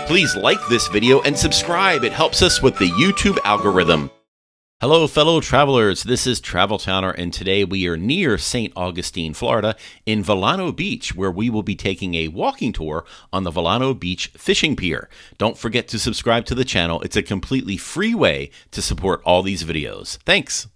Please like this video and subscribe. It helps us with the YouTube algorithm. Hello, fellow travelers. This is Travel Towner, and today we are near St. Augustine, Florida, in Vilano Beach, where we will be taking a walking tour on the Volano Beach Fishing Pier. Don't forget to subscribe to the channel. It's a completely free way to support all these videos. Thanks.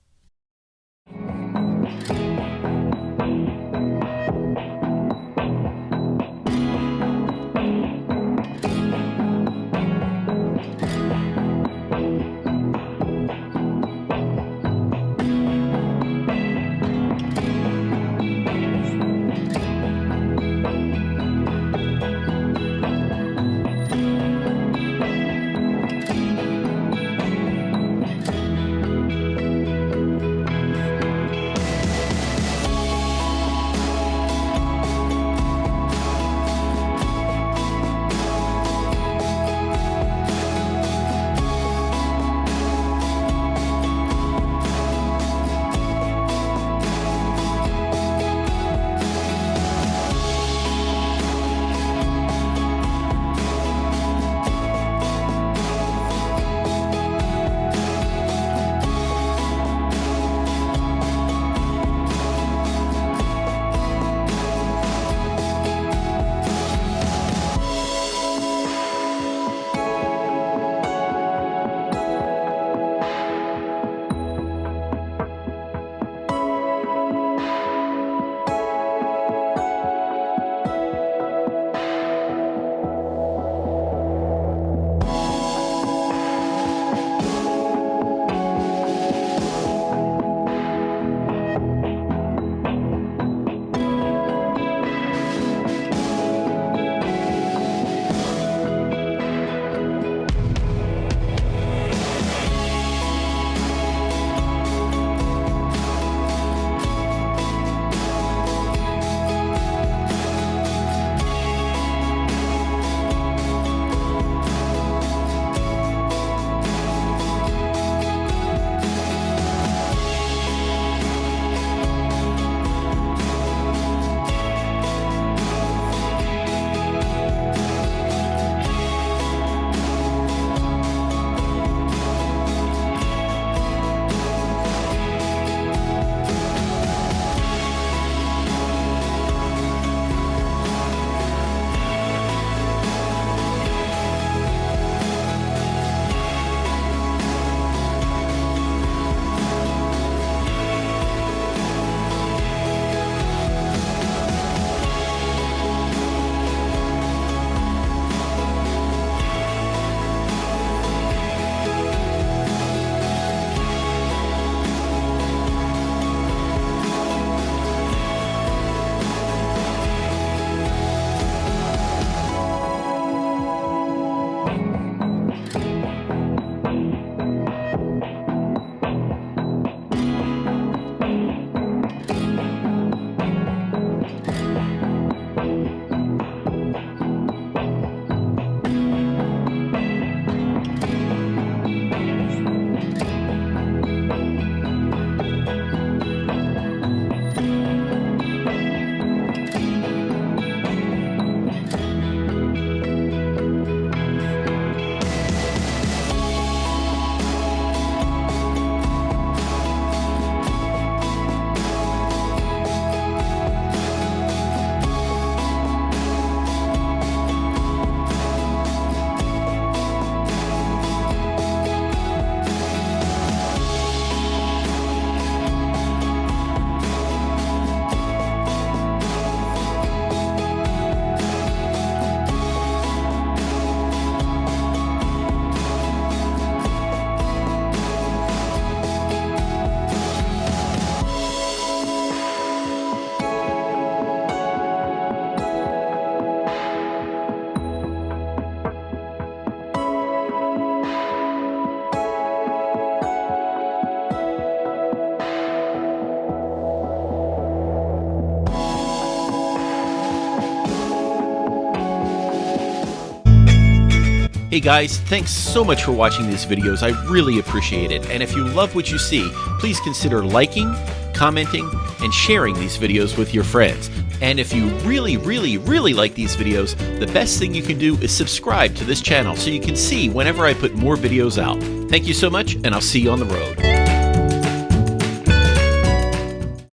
Hey guys, thanks so much for watching these videos. I really appreciate it. And if you love what you see, please consider liking, commenting, and sharing these videos with your friends. And if you really, really, really like these videos, the best thing you can do is subscribe to this channel so you can see whenever I put more videos out. Thank you so much, and I'll see you on the road.